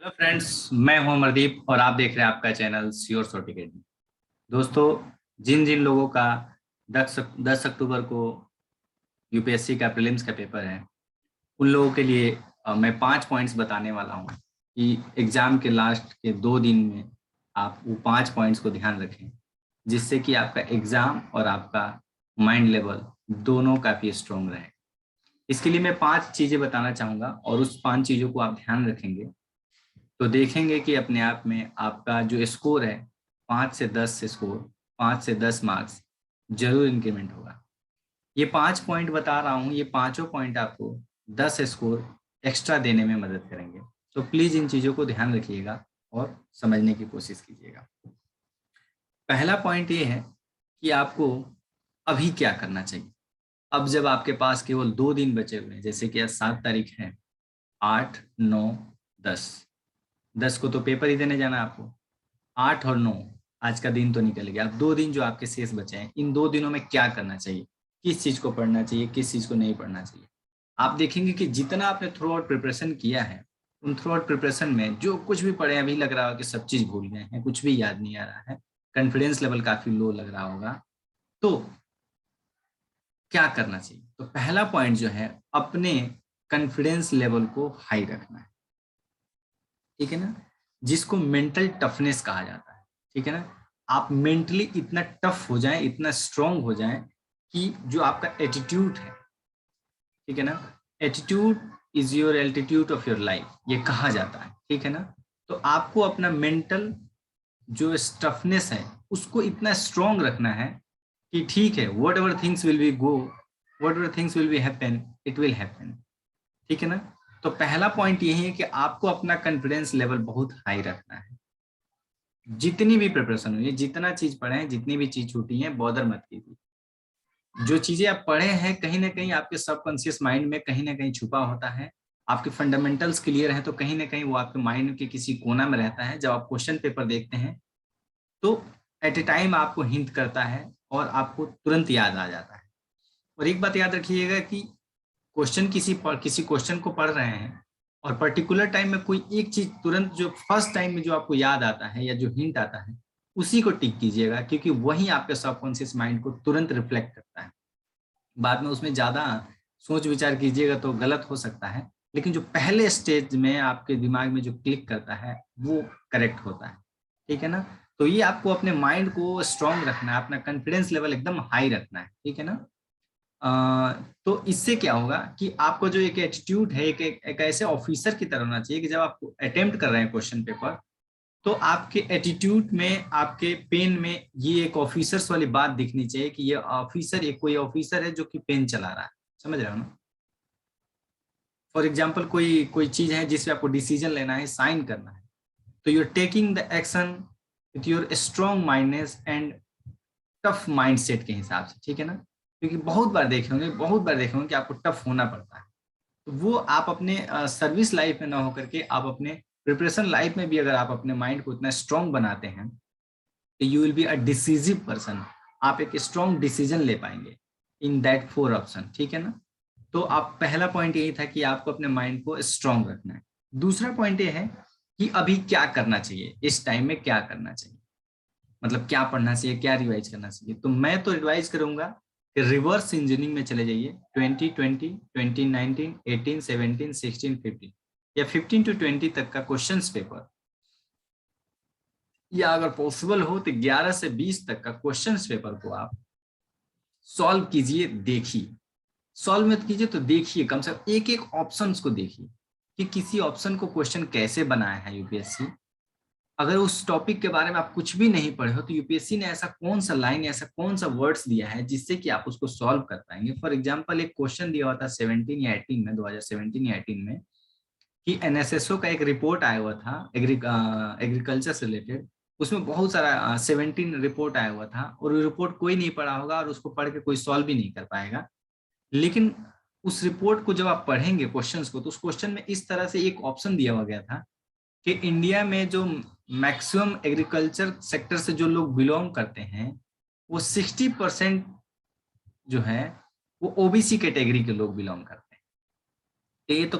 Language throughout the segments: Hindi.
हेलो फ्रेंड्स, मैं हूं अमरदीप और आप देख रहे हैं आपका चैनल श्योर शॉर्ट अकेडमी। दोस्तों, जिन जिन लोगों का 10 अक्टूबर को यूपीएससी का प्रीलिम्स का पेपर है, उन लोगों के लिए मैं 5 पॉइंट्स बताने वाला हूं कि एग्जाम के लास्ट के 2 दिन में आप वो 5 पॉइंट्स को ध्यान रखें, जिससे कि आपका एग्जाम और आपका माइंड लेवल दोनों काफ़ी स्ट्रोंग रहे। इसके लिए मैं 5 चीज़ें बताना चाहूँगा और उस 5 चीज़ों को आप ध्यान रखेंगे तो देखेंगे कि अपने आप में आपका जो स्कोर है 5 से 10 स्कोर, 5 से 10 मार्क्स जरूर इंक्रीमेंट होगा। ये 5 पॉइंट बता रहा हूँ, ये पांचों पॉइंट आपको 10 स्कोर एक्स्ट्रा देने में मदद करेंगे। तो प्लीज इन चीजों को ध्यान रखिएगा और समझने की कोशिश कीजिएगा। पहला पॉइंट ये है कि आपको अभी क्या करना चाहिए। अब जब आपके पास केवल 2 दिन बचे हुए हैं, जैसे कि आज 7 तारीख है, 8, 9, 10 को तो पेपर ही देने जाना है आपको। 8 और 9 आज का दिन तो निकल गया। अब 2 दिन जो आपके शेष बचे हैं, इन 2 दिनों में क्या करना चाहिए, किस चीज को पढ़ना चाहिए, किस चीज को नहीं पढ़ना चाहिए। आप देखेंगे कि जितना आपने थ्रू आउट प्रिपरेशन किया है, उन थ्रू आउट प्रिपरेशन में जो कुछ भी पढ़े अभी लग रहा हो कि सब चीज भूल गए हैं, कुछ भी याद नहीं आ रहा है, कॉन्फिडेंस लेवल काफी लो लग रहा होगा। तो क्या करना चाहिए? तो पहला पॉइंट जो है, अपने कॉन्फिडेंस लेवल को हाई रखना है। ठीक है ना, जिसको मेंटल टफनेस कहा जाता है। ठीक है ना, आप मेंटली इतना टफ हो जाएं, इतना स्ट्रांग हो जाएं कि जो आपका एटीट्यूड है, ठीक है ना, attitude is your altitude of your life, ये कहा जाता है। ठीक है ना, तो आपको अपना मेंटल जो स्टफनेस है उसको इतना स्ट्रांग रखना है कि ठीक है, what ever things will be go, what ever things will be happen, it will happen. ठीक है ना, तो पहला पॉइंट ये है कि आपको अपना कॉन्फिडेंस लेवल बहुत हाई रखना है। जितनी भी प्रिपरेशन हुई है, जितना चीज पढ़े हैं, जितनी भी चीज छूटी है, बॉदर मत कीजिए। जो चीजें आप पढ़े हैं कहीं ना कहीं आपके सबकॉन्शियस माइंड में कहीं ना कहीं छुपा होता है। आपके फंडामेंटल्स क्लियर हैं तो कहीं ना कहीं वो आपके माइंड के किसी कोना में रहता है। जब आप क्वेश्चन पेपर देखते हैं तो एट ए टाइम आपको हिंट करता है और आपको तुरंत याद आ जाता है। और एक बात याद रखिएगा कि किसी क्वेश्चन को पढ़ रहे हैं और पर्टिकुलर टाइम में कोई एक चीज तुरंत जो फर्स्ट टाइम में जो आपको याद आता है या जो हिंट आता है, उसी को टिक कीजिएगा, क्योंकि वही आपके सबकॉन्शियस माइंड को तुरंत रिफ्लेक्ट करता है। बाद में उसमें ज्यादा सोच विचार कीजिएगा तो गलत हो सकता है, लेकिन जो पहले स्टेज में आपके दिमाग में जो क्लिक करता है वो करेक्ट होता है। ठीक है ना, तो ये आपको अपने माइंड को स्ट्रांग रखना है, अपना कॉन्फिडेंस लेवल एकदम हाई रखना है। ठीक है ना, तो इससे क्या होगा कि आपको जो एक एटीट्यूड है, एक ऐसे ऑफिसर की तरह होना चाहिए कि जब आप अटेम्प्ट कर रहे हैं क्वेश्चन पेपर, तो आपके एटीट्यूड में, आपके पेन में ये एक ऑफिसर्स वाली बात दिखनी चाहिए कि ये ऑफिसर, एक कोई ऑफिसर है जो कि पेन चला रहा है। समझ रहे हो ना? फॉर एग्जाम्पल कोई कोई चीज है जिसपे आपको डिसीजन लेना है, साइन करना है, तो you are taking the action with your strong mindness and tough mindset के हिसाब से। ठीक है ना, क्योंकि बहुत बार देखे होंगे कि आपको टफ होना पड़ता है। तो वो आप अपने सर्विस लाइफ में ना होकर के आप अपने प्रिपरेशन लाइफ में भी अगर आप अपने माइंड को इतना स्ट्रांग बनाते हैं तो you will be a decisive person. आप एक स्ट्रांग डिसीजन ले पाएंगे इन दैट 4 ऑप्शन। ठीक है ना, तो आप पहला पॉइंट यही था कि आपको अपने माइंड को स्ट्रांग रखना है। दूसरा पॉइंट ये है कि अभी क्या करना चाहिए, इस टाइम में क्या करना चाहिए, मतलब क्या पढ़ना चाहिए, क्या रिवाइज करना चाहिए। तो मैं तो रिवाइज करूंगा कि रिवर्स इंजीनियरिंग में चले जाइए। 2020, 2019, 18, 17, 16, 15 या 15 to 20 तक का क्वेश्चन पेपर, या अगर पॉसिबल हो तो 11 से 20 तक का क्वेश्चन पेपर को आप सॉल्व कीजिए। देखिए, सॉल्व मत कीजिए तो देखिए, कम से कम एक एक ऑप्शन को देखिए कि किसी ऑप्शन को क्वेश्चन कैसे बनाया है यूपीएससी। अगर उस टॉपिक के बारे में आप कुछ भी नहीं पढ़े हो तो यूपीएससी ने ऐसा कौन सा लाइन, ऐसा कौन सा वर्ड्स दिया है जिससे कि आप उसको सॉल्व कर पाएंगे। फॉर एग्जांपल, एक क्वेश्चन दिया हुआ था 17 या 18 में, 2017 या 18 में, कि एनएसएसओ का एक रिपोर्ट आया हुआ था एग्रीकल्चर से रिलेटेड। उसमें बहुत सारा 17 रिपोर्ट आया हुआ था और वो रिपोर्ट कोई नहीं पढ़ा होगा और उसको पढ़ के कोई सॉल्व भी नहीं कर पाएगा। लेकिन उस रिपोर्ट को जब आप पढ़ेंगे क्वेश्चंस को, तो उस क्वेश्चन में इस तरह से एक ऑप्शन दिया हुआ गया था कि इंडिया में जो मैक्सिमम एग्रीकल्चर सेक्टर से जो लोग बिलोंग करते हैं, वो 60% जो है वो ओबीसी कैटेगरी के लोग बिलोंग करते हैं। तो ये तो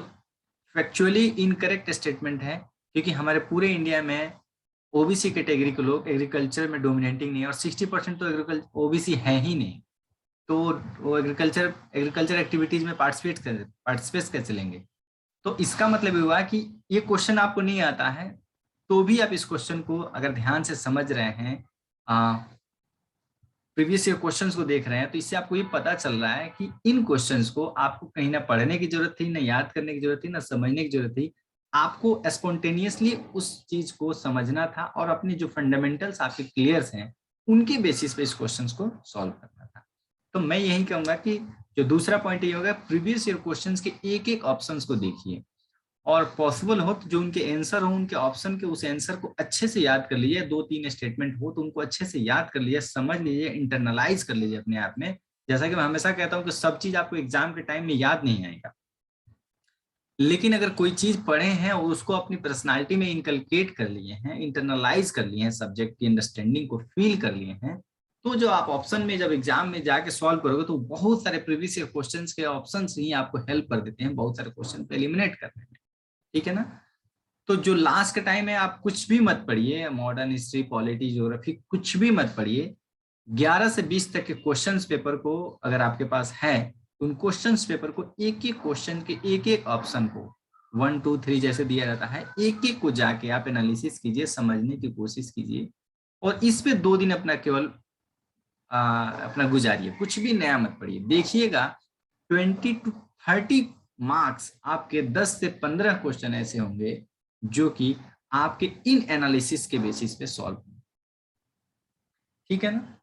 फैक्चुअली इनकरेक्ट स्टेटमेंट है, क्योंकि हमारे पूरे इंडिया में ओबीसी कैटेगरी के लोग एग्रीकल्चर में डोमिनेटिंग नहीं है, और 60% तो एग्रीकल्चर ओबीसी है ही नहीं। तो वो एग्रीकल्चर एक्टिविटीज में पार्टिसिपेट कैसे लेंगे? तो इसका मतलब ये हुआ कि ये क्वेश्चन आपको नहीं आता है, तो भी आप इस क्वेश्चन को अगर ध्यान से समझ रहे हैं, प्रीवियस ईयर क्वेश्चंस को देख रहे हैं, तो इससे आपको ये पता चल रहा है कि इन क्वेश्चंस को आपको कहीं ना पढ़ने की जरूरत थी, ना याद करने की जरूरत थी, ना समझने की जरूरत थी। आपको स्पॉन्टेनियसली उस चीज को समझना था और अपने जो फंडामेंटल्स आपके क्लियर्स हैं उनके बेसिस पे इस क्वेश्चंस को सॉल्व करना था। तो मैं यही कहूंगा कि जो दूसरा पॉइंट ये होगा, प्रीवियस ईयर क्वेश्चंस के एक एक ऑप्शंस को देखिए, और पॉसिबल हो तो जो उनके आंसर हो उनके ऑप्शन के उस आंसर को अच्छे से याद कर लीजिए। 2-3 स्टेटमेंट हो तो उनको अच्छे से याद कर लीजिए, समझ लीजिए, इंटरनलाइज कर लीजिए अपने आप में। जैसा कि मैं हमेशा कहता हूँ कि सब चीज आपको एग्जाम के टाइम में याद नहीं आएगा, लेकिन अगर कोई चीज पढ़े हैं और उसको अपनी पर्सनालिटी में इनकलकेट कर लिए हैं, इंटरनलाइज कर लिए हैं, सब्जेक्ट की अंडरस्टैंडिंग को फील कर लिए हैं, तो जो आप ऑप्शन में जब एग्जाम में जाके सॉल्व करोगे तो बहुत सारे प्रीवियस ईयर क्वेश्चंस के ऑप्शंस ही आपको हेल्प कर देते हैं बहुत सारे क्वेश्चन को एलिमिनेट करने में। ठीक है ना? तो जो लास्ट के टाइम है, आप कुछ भी मत पढ़िए, मॉडर्न हिस्ट्री, पॉलिटी, ज्योग्राफी, कुछ भी मत पढ़िए। 11 से 20 तक के क्वेश्चंस पेपर को अगर आपके पास है, उन क्वेश्चंस पेपर को एक एक क्वेश्चन के एक एक ऑप्शन को 1 2 3 जैसे दिया जाता है, एक एक को जाके आप एनालिसिस कीजिए, समझने की कोशिश कीजिए, और इस पे 2 दिन अपना केवल अपना गुजारिए, कुछ भी नया मत पढ़िए। देखिएगा 20 to 30 मार्क्स आपके 10 से 15 क्वेश्चन ऐसे होंगे जो कि आपके इन एनालिसिस के बेसिस पे सॉल्व होंगे। ठीक है ना?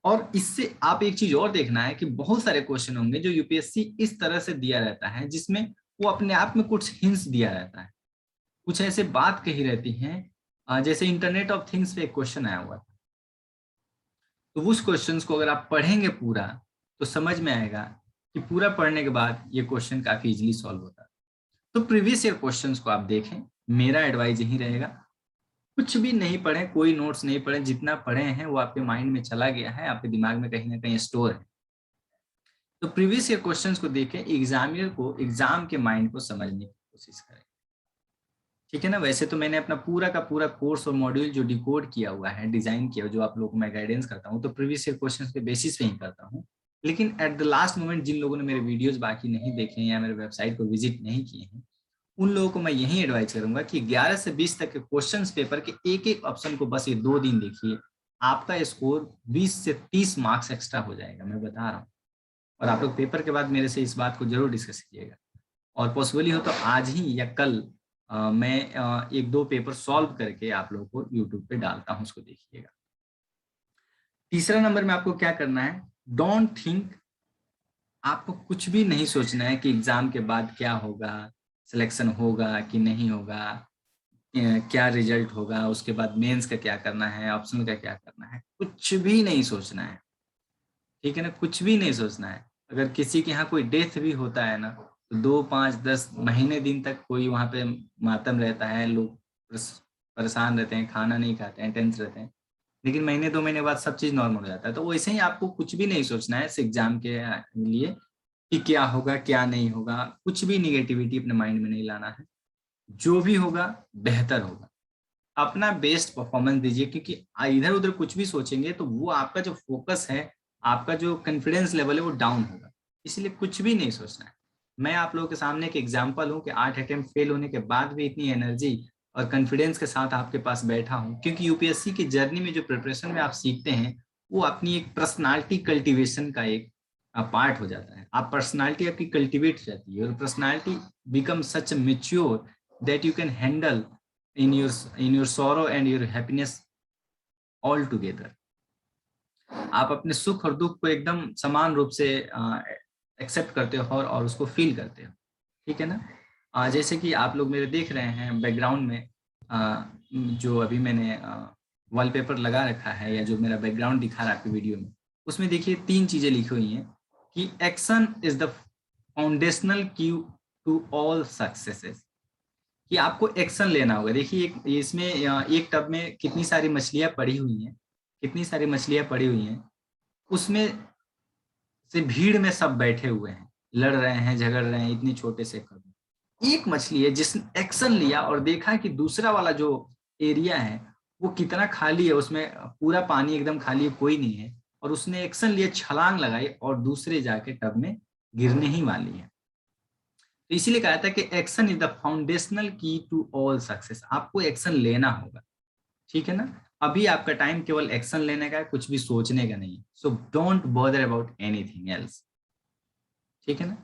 और इससे आप एक चीज और देखना है कि बहुत सारे क्वेश्चन होंगे जो यूपीएससी इस तरह से दिया रहता है, जिसमें वो अपने आप में कुछ हिंट्स दिया रहता है, कुछ ऐसे बात कही रहती हैं। जैसे इंटरनेट ऑफ थिंग्स पे एक क्वेश्चन आया हुआ था, तो उस क्वेश्चन को अगर आप पढ़ेंगे पूरा तो समझ में आएगा कि पूरा पढ़ने के बाद ये क्वेश्चन काफी इजीली सॉल्व होता है। तो प्रीवियस ईयर क्वेश्चंस को आप देखें, मेरा एडवाइस यही रहेगा, कुछ भी नहीं पढ़े, कोई नोट्स नहीं पढ़े, जितना पढ़े हैं वो आपके माइंड में चला गया है, आपके दिमाग में कहीं ना कहीं स्टोर है। तो प्रीवियस ईयर क्वेश्चंस को देखें, एग्जामिनर को एग्जाम के माइंड को समझने की कोशिश करें। ठीक है ना? वैसे तो मैंने अपना पूरा का पूरा कोर्स और मॉड्यूल जो डिकोड किया हुआ है, डिजाइन किया हुआ, जो आप लोगों को मैं गाइडेंस करता हूँ, तो प्रीवियस ईयर क्वेश्चंस के बेसिस पे ही करता हूँ। लेकिन एट द लास्ट मोमेंट जिन लोगों ने मेरे वीडियोस बाकी नहीं देखे या मेरे वेबसाइट को विजिट नहीं किए हैं, उन लोगों को मैं यही एडवाइस करूंगा कि 11 से 20 तक के क्वेश्चंस पेपर के एक एक ऑप्शन को बस ये 2 दिन देखिए, आपका स्कोर 20 से 30 मार्क्स एक्स्ट्रा हो जाएगा, मैं बता रहा हूँ। और आप लोग पेपर के बाद मेरे से इस बात को जरूर डिस्कस कीजिएगा, और पॉसिबली हो तो आज ही या कल मैं 1-2 पेपर सॉल्व करके आप लोगों को यूट्यूब पे डालता हूँ, उसको देखिएगा। तीसरा नंबर में आपको क्या करना है, डोंट थिंक, आपको कुछ भी नहीं सोचना है कि एग्जाम के बाद क्या होगा, सिलेक्शन होगा कि नहीं होगा, क्या रिजल्ट होगा, उसके बाद मेंस का क्या करना है, ऑप्शनल का क्या करना है, कुछ भी नहीं सोचना है। ठीक है ना? कुछ भी नहीं सोचना है। अगर किसी के यहाँ कोई डेथ भी होता है ना, तो 2 5 10 महीने दिन तक कोई वहां पे मातम रहता है, लोग परेशान रहते हैं, खाना नहीं खाते हैं, टेंस रहते हैं, लेकिन महीने 2 महीने बाद सब चीज नॉर्मल हो जाता है। तो वैसे ही आपको कुछ भी नहीं सोचना है इस एग्जाम के लिए कि क्या होगा क्या नहीं होगा, कुछ भी निगेटिविटी अपने माइंड में नहीं लाना है। जो भी होगा बेहतर होगा, अपना बेस्ट परफॉर्मेंस दीजिए, क्योंकि इधर उधर कुछ भी सोचेंगे तो वो आपका जो फोकस है, आपका जो कॉन्फिडेंस लेवल है वो डाउन होगा। इसलिए कुछ भी नहीं सोचना है। मैं आप लोगों के सामने एक एग्जांपल हूँ कि 8 अटेम्प्ट फेल होने के बाद भी इतनी एनर्जी और कॉन्फिडेंस के साथ आपके पास बैठा हूँ, क्योंकि यूपीएससी की जर्नी में जो प्रिपरेशन में आप सीखते हैं वो अपनी एक पर्सनालिटी कल्टिवेशन का एक पार्ट हो जाता है। आप पर्सनालिटी आपकी कल्टिवेट हो जाती है, और personality become such mature that you can handle in your sorrow and your happiness all together। आप अपने सुख और दुख को एकदम समान रूप से एक्सेप्ट करते हो और उसको फील करते हो। ठीक है ना? जैसे कि आप लोग मेरे देख रहे हैं बैकग्राउंड में, जो अभी मैंने वॉलपेपर लगा रखा है, या जो मेरा बैकग्राउंड दिखा रहा है आपकी वीडियो में, उसमें देखिए 3 चीजें लिखी हुई हैं कि एक्शन इज द फाउंडेशनल की टू ऑल सक्सेसेस, कि आपको एक्शन लेना होगा। देखिए इसमें एक टब में कितनी सारी मछलियां पड़ी हुई हैं, कितनी सारी मछलियां पड़ी हुई हैं, उसमें से भीड़ में सब बैठे हुए हैं, लड़ रहे हैं, झगड़ रहे हैं, इतनी छोटे से कदम। एक मछली है जिसने एक्शन लिया और देखा कि दूसरा वाला जो एरिया है वो कितना खाली है, उसमें पूरा पानी एकदम खाली है, कोई नहीं है, और उसने एक्शन लिया, छलांग लगाई और दूसरे जाके टब में गिरने ही वाली है। तो इसीलिए कहा था कि एक्शन इज द फाउंडेशनल की टू ऑल सक्सेस। आपको एक्शन लेना होगा, ठीक है ना। अभी आपका टाइम केवल एक्शन लेने का है, कुछ भी सोचने का नहीं है। So don't bother about anything else, ठीक है ना।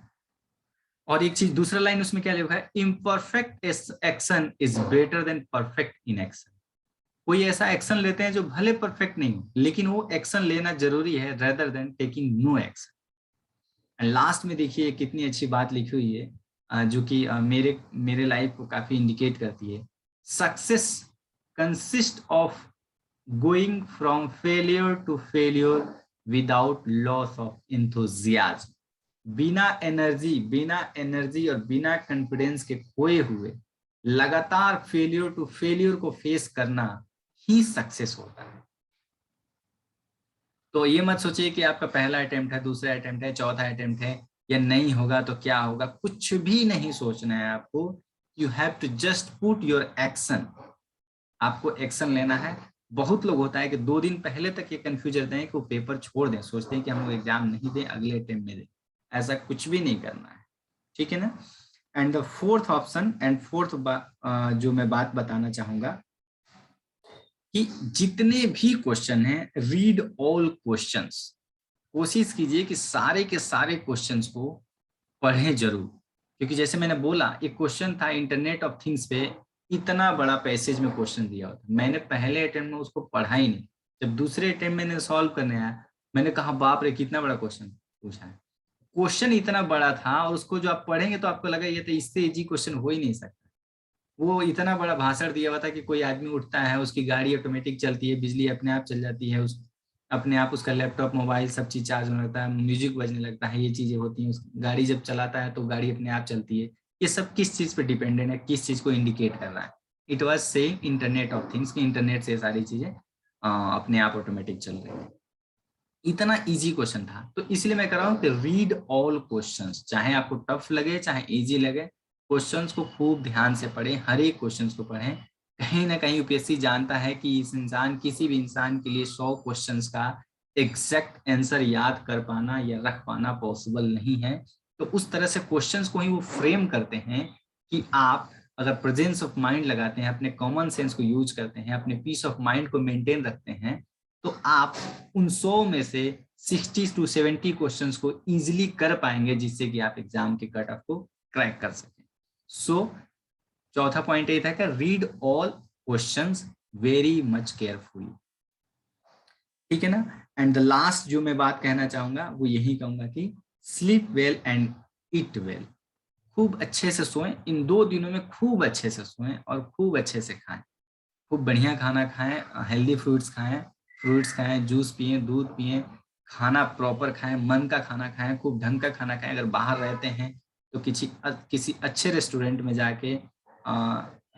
और एक चीज, दूसरा लाइन उसमें क्या लिखा है, imperfect action is better than perfect in action. कोई ऐसा एक्शन लेते हैं जो भले परफेक्ट नहीं हो, लेकिन वो एक्शन लेना जरूरी है rather than taking no action. And last में देखिए कितनी अच्छी बात लिखी हुई है, जो कि मेरे मेरे लाइफ को काफी इंडिकेट करती है। Success consist of going from failure to failure without loss of enthusiasm. बिना एनर्जी और बिना कॉन्फिडेंस के खोए हुए लगातार फेलियर टू फेलियर को फेस करना ही सक्सेस होता है। तो ये मत सोचिए कि आपका पहला अटेम्प्ट है, दूसरा अटेम्प्ट है, चौथा अटेम्प्ट है, या नहीं होगा तो क्या होगा, कुछ भी नहीं सोचना है आपको। You have to just put your action. आपको एक्शन लेना है। बहुत लोग होता है कि 2 दिन पहले तक ये कंफ्यूज रहते हैं कि वो पेपर छोड़ दें, सोचते हैं कि हम लोग एग्जाम नहीं दें, अगले अटेम्प्ट में दें। ऐसा कुछ भी नहीं करना है, ठीक है ना। And the fourth option and fourth जो मैं बात बताना चाहूंगा कि जितने भी क्वेश्चन हैं, रीड ऑल क्वेश्चंस। कोशिश कीजिए कि सारे के सारे क्वेश्चंस को पढ़ें जरूर, क्योंकि जैसे मैंने बोला एक क्वेश्चन था इंटरनेट ऑफ थिंग्स पे, इतना बड़ा पैसेज में क्वेश्चन दिया होता, मैंने पहले अटेम्प्ट में उसको पढ़ा ही नहीं। जब दूसरे अटेम्प्ट मैंने सॉल्व करने आया, मैंने कहा बाप रे कितना बड़ा क्वेश्चन पूछा है। क्वेश्चन इतना बड़ा था और उसको जो आप पढ़ेंगे तो आपको लगा ये तो इससे इजी क्वेश्चन हो ही नहीं सकता। वो इतना बड़ा भाषण दिया हुआ था कि कोई आदमी उठता है, उसकी गाड़ी ऑटोमेटिक चलती है, बिजली अपने आप चल जाती है, उस अपने आप उसका लैपटॉप मोबाइल सब चीज चार्ज होने लगता है, म्यूजिक बजने लगता है, ये चीजें होती हैं। उस गाड़ी जब चलाता है तो गाड़ी अपने आप चलती है। ये सब किस चीज पे डिपेंडेंट है, किस चीज को इंडिकेट कर रहा है। इट वॉज से इंटरनेट ऑफ थिंग्स की इंटरनेट से सारी चीजें अपने आप ऑटोमेटिक चल रही है। इतना इजी क्वेश्चन था, तो इसलिए मैं कर रहा हूँ कि रीड ऑल क्वेश्चंस, चाहे आपको टफ लगे चाहे इजी लगे, क्वेश्चंस को खूब ध्यान से पढ़ें, हर एक क्वेश्चंस को पढ़ें। कहीं ना कहीं यूपीएससी जानता है कि इस इंसान, किसी भी इंसान के लिए 100 क्वेश्चंस का एग्जैक्ट आंसर याद कर पाना या रख पाना पॉसिबल नहीं है। तो उस तरह से क्वेश्चंस को ही वो फ्रेम करते हैं कि आप अगर प्रेजेंस ऑफ माइंड लगाते हैं, अपने कॉमन सेंस को यूज करते हैं, अपने पीस ऑफ माइंड को मेंटेन रखते हैं, तो आप उन 100 में से 60 to 70 क्वेश्चंस को इजीली कर पाएंगे, जिससे कि आप एग्जाम के कट ऑफ को क्रैक कर सकें। सो चौथा पॉइंट ये था कि read all questions very much carefully, ठीक है ना। एंड द लास्ट जो मैं बात कहना चाहूंगा वो यही कहूंगा कि sleep well and eat well. खूब अच्छे से सोएं, इन 2 दिनों में खूब अच्छे से सोएं और खूब अच्छे से खाएं। खूब बढ़िया खाना खाएं, हेल्दी फ्रूट्स खाएं, जूस पिएं, दूध पिएं, खाना प्रॉपर खाएं, मन का खाना खाएं, खूब ढंग का खाना खाएं। अगर बाहर रहते हैं तो किसी अच्छे रेस्टोरेंट में जाके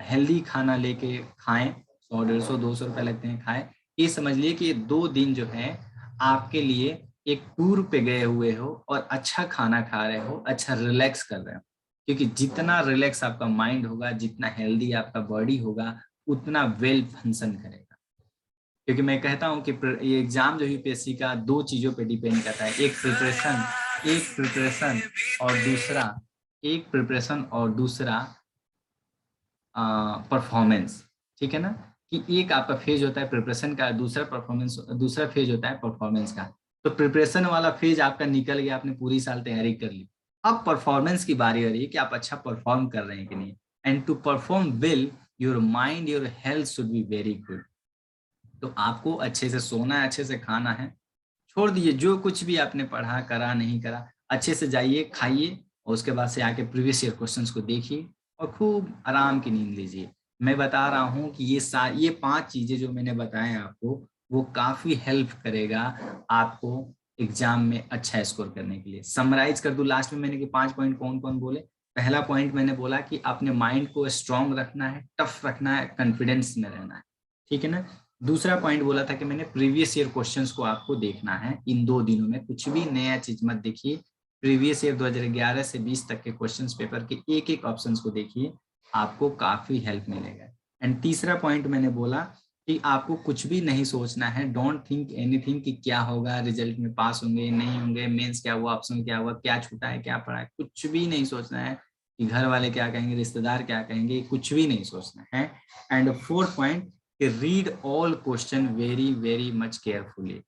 हेल्दी खाना लेके खाएं। 100, 150, 200 रुपये लगते हैं, खाएं। ये समझ लिए कि ये 2 दिन जो है आपके लिए एक टूर पे गए हुए हो और अच्छा खाना खा रहे हो, अच्छा रिलैक्स कर रहे हो। क्योंकि जितना रिलैक्स आपका माइंड होगा, जितना हेल्दी आपका बॉडी होगा, उतना वेल फंक्शन करेगा। क्योंकि मैं कहता हूं कि ये एग्जाम जो यूपीएससी का 2 चीजों पे डिपेंड करता है, एक प्रिपरेशन और दूसरा परफॉर्मेंस, ठीक है ना। कि एक आपका फेज होता है प्रिपरेशन का, दूसरा फेज होता है परफॉर्मेंस का। तो प्रिपरेशन वाला फेज आपका निकल गया, आपने पूरी साल तैयारी कर ली। अब परफॉर्मेंस की बारी आ रही है कि आप अच्छा परफॉर्म कर रहे हैं कि नहीं। And to perform well your mind, your health should be very good. तो आपको अच्छे से सोना है, अच्छे से खाना है, छोड़ दीजिए जो कुछ भी आपने पढ़ा करा नहीं करा, अच्छे से जाइए खाइए और उसके बाद से आके प्रीवियस ईयर क्वेश्चंस को देखिए और खूब आराम की नींद लीजिए। मैं बता रहा हूँ कि ये 5 चीजें जो मैंने बताए आपको, वो काफी हेल्प करेगा आपको एग्जाम में अच्छा स्कोर करने के लिए। समराइज कर दूं लास्ट में मैंने कि 5 पॉइंट कौन कौन बोले। पहला पॉइंट मैंने बोला कि अपने माइंड को स्ट्रांग रखना है, टफ रखना है, कॉन्फिडेंस में रहना है, ठीक है ना। दूसरा पॉइंट बोला था कि मैंने प्रीवियस ईयर क्वेश्चंस को आपको देखना है इन 2 दिनों में, कुछ भी नया चीज मत देखिए, प्रीवियस ईयर 2011 से 20 तक के क्वेश्चंस पेपर के एक एक ऑप्शंस को देखिए, आपको काफी हेल्प मिलेगा। एंड तीसरा पॉइंट मैंने बोला कि आपको कुछ भी नहीं सोचना है, डोंट थिंक एनीथिंग कि क्या होगा, रिजल्ट में पास होंगे नहीं होंगे, मेंस क्या हुआ, ऑप्शन क्या हुआ, क्या छूटा है, क्या पड़ा है, कुछ भी नहीं सोचना है कि घर वाले क्या कहेंगे, रिश्तेदार क्या कहेंगे, कुछ भी नहीं सोचना है। And fourth point, read all question very very much carefully,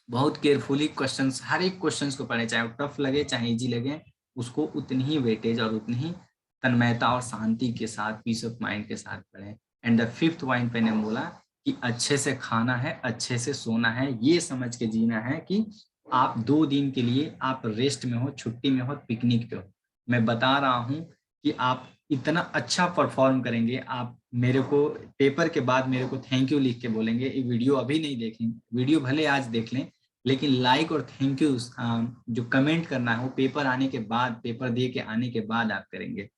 बहुत केयरफुली क्वेश्चंस, हर एक क्वेश्चंस को पढ़े, चाहे वो टफ लगे चाहे इजी लगे, उसको उतनी ही वेटेज और उतनी ही तन्मयता और शांति के साथ, पीस ऑफ माइंड के साथ पढ़ें। एंड द फिफ्थ पॉइंट मैंने बोला कि अच्छे से खाना है, अच्छे से सोना है, ये समझ के जीना है कि आप 2 दिन के लिए आप रेस्ट में हो, छुट्टी में हो, पिकनिक पे हो। मैं बता रहा हूँ कि आप इतना अच्छा परफॉर्म करेंगे, आप मेरे को पेपर के बाद मेरे को थैंक यू लिख के बोलेंगे। ये वीडियो अभी नहीं देखें, वीडियो भले आज देख लें, लेकिन लाइक और थैंक यू जो कमेंट करना है वो पेपर आने के बाद, पेपर दे के आने के बाद आप करेंगे,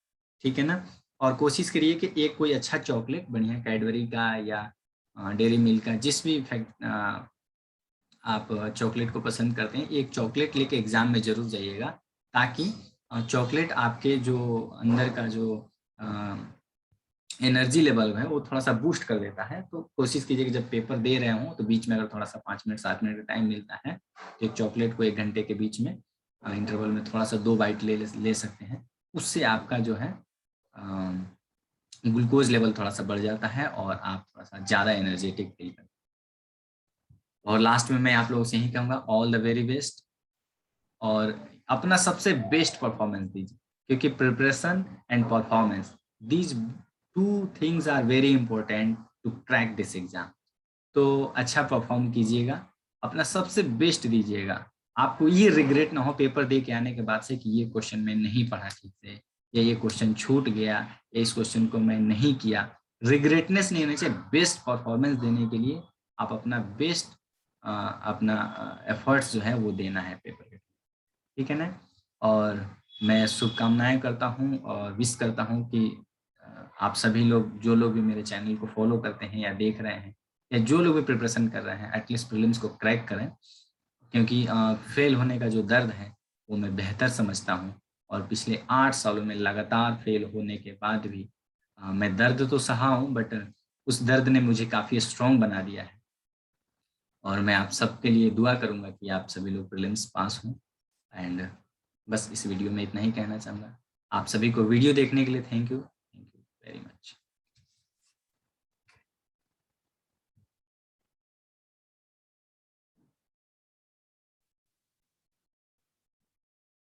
ठीक है ना। और कोशिश करिए कि एक कोई अच्छा चॉकलेट, बढ़िया कैडबरी का या डेयरी मिल्क का, जिस भी आप चॉकलेट को पसंद करते हैं, एक चॉकलेट लेके एग्जाम में जरूर जाइएगा, ताकि चॉकलेट आपके जो अंदर का जो एनर्जी लेवल है वो थोड़ा सा बूस्ट कर देता है। तो कोशिश कीजिए कि जब पेपर दे रहे हो तो बीच में अगर थोड़ा सा 5 मिनट 7 मिनट का टाइम मिलता है तो एक चॉकलेट को 1 घंटे के बीच में इंटरवल में थोड़ा सा 2 बाइट ले सकते हैं। उससे आपका जो है ग्लूकोज लेवल थोड़ा सा बढ़ जाता है और आप थोड़ा सा ज़्यादा एनर्जेटिक फील करते हैं। और लास्ट में मैं आप लोगों से यही कहूँगा, ऑल द वेरी बेस्ट, और अपना सबसे बेस्ट परफॉर्मेंस दीजिए, क्योंकि preparation and performance, these 2 things are very important to crack this exam. तो अच्छा परफॉर्म कीजिएगा, अपना सबसे बेस्ट दीजिएगा। आपको ये रिग्रेट ना हो पेपर दे के आने के बाद से कि ये क्वेश्चन मैं नहीं पढ़ा ठीक से, या ये क्वेश्चन छूट गया, या इस क्वेश्चन को मैं नहीं किया। रिग्रेटनेस नहीं होनी चाहिए। बेस्ट परफॉर्मेंस देने के लिए आप अपना बेस्ट अपना एफर्ट्स जो है वो देना है पेपर के, ठीक है ना। और मैं शुभकामनाएं करता हूँ और विश करता हूँ कि आप सभी लोग, जो लोग भी मेरे चैनल को फॉलो करते हैं या देख रहे हैं, या जो लोग भी प्रिपरेशन कर रहे हैं, एटलीस्ट प्रीलिम्स को क्रैक करें, क्योंकि फेल होने का जो दर्द है वो मैं बेहतर समझता हूँ। और पिछले 8 सालों में लगातार फेल होने के बाद भी मैं दर्द तो सहा हूँ, बट उस दर्द ने मुझे काफ़ी स्ट्रॉन्ग बना दिया है। और मैं आप सबके लिए दुआ करूँगा कि आप सभी लोग प्रीलिम्स पास हों। एंड बस इस वीडियो में इतना ही कहना चाहूँगा। आप सभी को वीडियो देखने के लिए थैंक यू वेरी मच।